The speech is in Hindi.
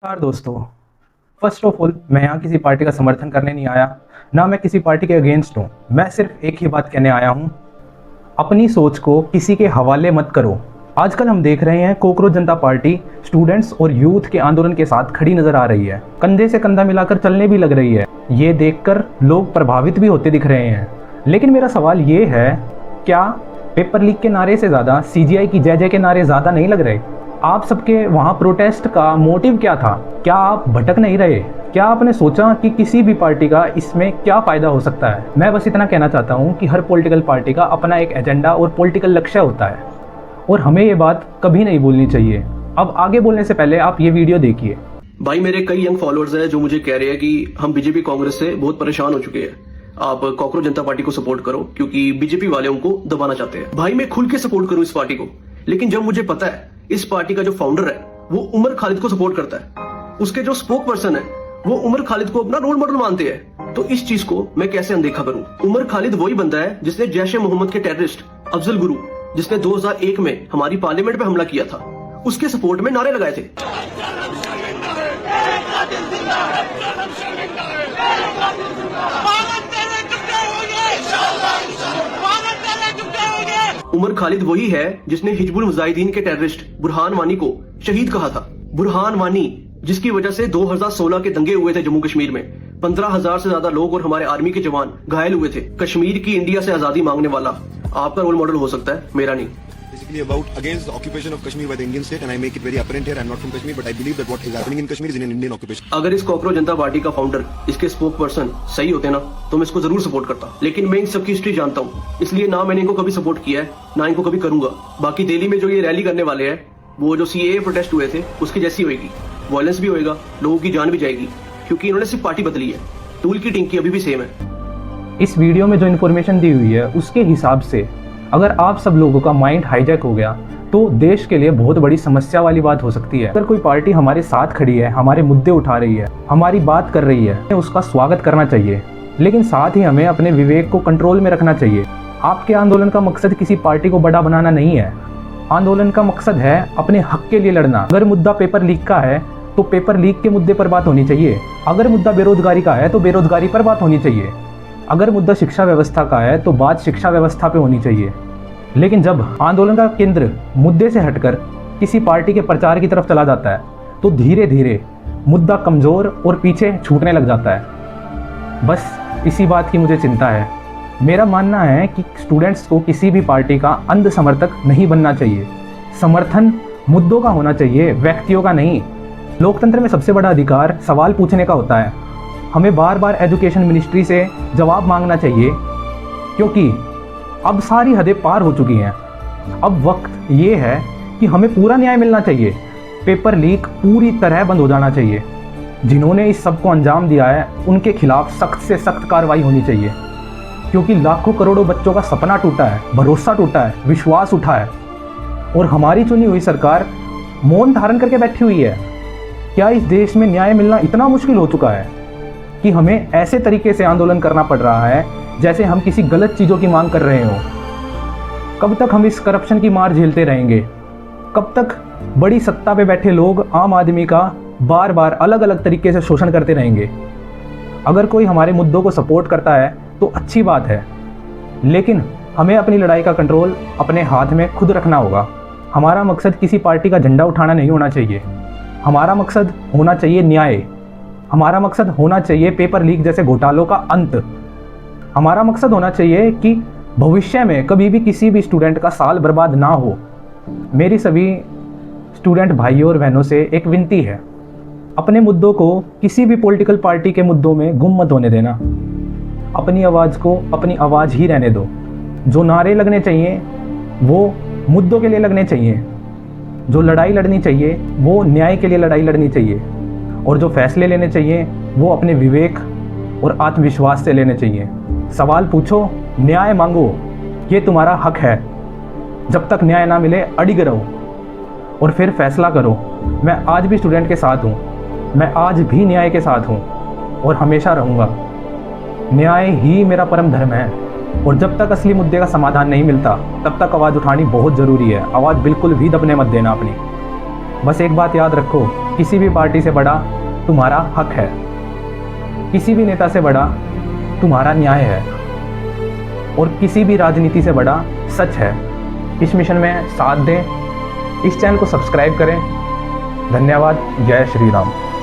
नमस्कार दोस्तों। फर्स्ट ऑफ ऑल मैं यहाँ किसी पार्टी का समर्थन करने नहीं आया, ना मैं किसी पार्टी के अगेंस्ट हूँ। मैं सिर्फ एक ही बात कहने आया हूँ, अपनी सोच को किसी के हवाले मत करो। आजकल हम देख रहे हैं कॉकरोच जनता पार्टी स्टूडेंट्स और यूथ के आंदोलन के साथ खड़ी नजर आ रही है, कंधे से कंधा मिलाकर चलने भी लग रही है। ये देखकर लोग प्रभावित भी होते दिख रहे हैं। लेकिन मेरा सवाल ये है, क्या पेपर लीक के नारे से ज़्यादा सीजीआई की जय जय के नारे ज़्यादा नहीं लग रहे? आप सबके वहाँ प्रोटेस्ट का मोटिव क्या था? क्या आप भटक नहीं रहे? क्या आपने सोचा कि किसी भी पार्टी का इसमें क्या फ़ायदा हो सकता है? मैं बस इतना कहना चाहता हूँ कि हर पॉलिटिकल पार्टी का अपना एक एजेंडा और पॉलिटिकल लक्ष्य होता है, और हमें ये बात कभी नहीं भूलनी चाहिए। अब आगे बोलने से पहले आप ये वीडियो देखिए। भाई, मेरे कई यंग फॉलोअर्स हैं जो मुझे कह रहे हैं कि हम बीजेपी कांग्रेस से बहुत परेशान हो चुके हैं, आप कॉकरोच जनता पार्टी को सपोर्ट करो क्योंकि बीजेपी वाले उनको दबाना चाहते हैं। भाई, मैं खुल के सपोर्ट करूं इस पार्टी को, लेकिन जब मुझे पता है इस पार्टी का जो फाउंडर है वो उमर खालिद को सपोर्ट करता है, उसके जो स्पोक पर्सन है वो उमर खालिद को अपना रोल मॉडल मानते हैं, तो इस चीज को मैं कैसे अनदेखा करूं? उमर खालिद वही बंदा है जिसने जैश ए मोहम्मद के टेररिस्ट अफजल गुरु, जिसने 2001 में हमारी पार्लियामेंट पे हमला किया था, उसके सपोर्ट में नारे लगाए थे। उमर खालिद वही है जिसने हिजबुल मुजाहिदीन के टेररिस्ट बुरहान वानी को शहीद कहा था। बुरहान वानी जिसकी वजह से 2016 के दंगे हुए थे जम्मू कश्मीर में, 15,000 से ज्यादा लोग और हमारे आर्मी के जवान घायल हुए थे। कश्मीर की इंडिया से आजादी मांगने वाला आपका रोल मॉडल हो सकता है, मेरा नहीं। Basically about against the occupation of Kashmir by the Indian state, and I make it very apparent here. I'm not from Kashmir, but I believe that what is happening in Kashmir is in an Indian occupation. अगर इस कॉकरोच जनता पार्टी का फाउंडर, इसके स्पोक पर्सन सही होते ना तो मैं इसको जरूर सपोर्ट करता, लेकिन मैं इन सबकी हिस्ट्री जानता हूँ, इसलिए ना मैंने इनको कभी सपोर्ट किया है ना इनको कभी करूंगा। बाकी दिल्ली में जो ये रैली करने वाले हैं वो जो सीएए प्रोटेस्ट हुए थे उसकी जैसी होगी, वायलेंस भी होएगा, लोगों की जान भी जाएगी, क्योंकि इन्होंने सिर्फ पार्टी बदली है, टूल की टिंकी अभी भी सेम है। इस वीडियो में जो इन्फॉर्मेशन दी हुई है उसके हिसाब से अगर आप सब लोगों का माइंड हाईजैक हो गया तो देश के लिए बहुत बड़ी समस्या वाली बात हो सकती है। अगर कोई पार्टी हमारे साथ खड़ी है, हमारे मुद्दे उठा रही है, हमारी बात कर रही है, उसका स्वागत करना चाहिए, लेकिन साथ ही हमें अपने विवेक को कंट्रोल में रखना चाहिए। आपके आंदोलन का मकसद किसी पार्टी को बड़ा बनाना नहीं है, आंदोलन का मकसद है अपने हक के लिए लड़ना। अगर मुद्दा पेपर लीक का है तो पेपर लीक के मुद्दे पर बात होनी चाहिए, अगर मुद्दा बेरोजगारी का है तो बेरोजगारी पर बात होनी चाहिए, अगर मुद्दा शिक्षा व्यवस्था का है तो बात शिक्षा व्यवस्था पे होनी चाहिए। लेकिन जब आंदोलन का केंद्र मुद्दे से हटकर किसी पार्टी के प्रचार की तरफ चला जाता है तो धीरे धीरे मुद्दा कमज़ोर और पीछे छूटने लग जाता है। बस इसी बात की मुझे चिंता है। मेरा मानना है कि स्टूडेंट्स को किसी भी पार्टी का अंध समर्थक नहीं बनना चाहिए। समर्थन मुद्दों का होना चाहिए, व्यक्तियों का नहीं। लोकतंत्र में सबसे बड़ा अधिकार सवाल पूछने का होता है। हमें बार बार एजुकेशन मिनिस्ट्री से जवाब मांगना चाहिए, क्योंकि अब सारी हदें पार हो चुकी हैं। अब वक्त ये है कि हमें पूरा न्याय मिलना चाहिए। पेपर लीक पूरी तरह बंद हो जाना चाहिए। जिन्होंने इस सब को अंजाम दिया है उनके खिलाफ सख्त से सख्त कार्रवाई होनी चाहिए, क्योंकि लाखों करोड़ों बच्चों का सपना टूटा है, भरोसा टूटा है, विश्वास उठा है, और हमारी चुनी हुई सरकार मौन धारण करके बैठी हुई है। क्या इस देश में न्याय मिलना इतना मुश्किल हो चुका है कि हमें ऐसे तरीके से आंदोलन करना पड़ रहा है जैसे हम किसी गलत चीज़ों की मांग कर रहे हों? कब तक हम इस करप्शन की मार झेलते रहेंगे? कब तक बड़ी सत्ता पे बैठे लोग आम आदमी का बार बार अलग अलग तरीके से शोषण करते रहेंगे? अगर कोई हमारे मुद्दों को सपोर्ट करता है तो अच्छी बात है, लेकिन हमें अपनी लड़ाई का कंट्रोल अपने हाथ में खुद रखना होगा। हमारा मकसद किसी पार्टी का झंडा उठाना नहीं होना चाहिए। हमारा मकसद होना चाहिए न्याय। हमारा मकसद होना चाहिए पेपर लीक जैसे घोटालों का अंत। हमारा मकसद होना चाहिए कि भविष्य में कभी भी किसी भी स्टूडेंट का साल बर्बाद ना हो। मेरी सभी स्टूडेंट भाइयों और बहनों से एक विनती है, अपने मुद्दों को किसी भी पॉलिटिकल पार्टी के मुद्दों में गुम मत होने देना। अपनी आवाज़ को अपनी आवाज़ ही रहने दो। जो नारे लगने चाहिए वो मुद्दों के लिए लगने चाहिए, जो लड़ाई लड़नी चाहिए वो न्याय के लिए लड़ाई लड़नी चाहिए, और जो फैसले लेने चाहिए वो अपने विवेक और आत्मविश्वास से लेने चाहिए। सवाल पूछो, न्याय मांगो, ये तुम्हारा हक है। जब तक न्याय ना मिले अडिग रहो और फिर फैसला करो। मैं आज भी स्टूडेंट के साथ हूँ, मैं आज भी न्याय के साथ हूँ और हमेशा रहूँगा। न्याय ही मेरा परम धर्म है, और जब तक असली मुद्दे का समाधान नहीं मिलता तब तक आवाज़ उठानी बहुत ज़रूरी है। आवाज़ बिल्कुल भी दबने मत देना अपनी। बस एक बात याद रखो, किसी भी पार्टी से बड़ा तुम्हारा हक है, किसी भी नेता से बड़ा तुम्हारा न्याय है, और किसी भी राजनीति से बड़ा सच है। इस मिशन में साथ दें, इस चैनल को सब्सक्राइब करें। धन्यवाद। जय श्री राम।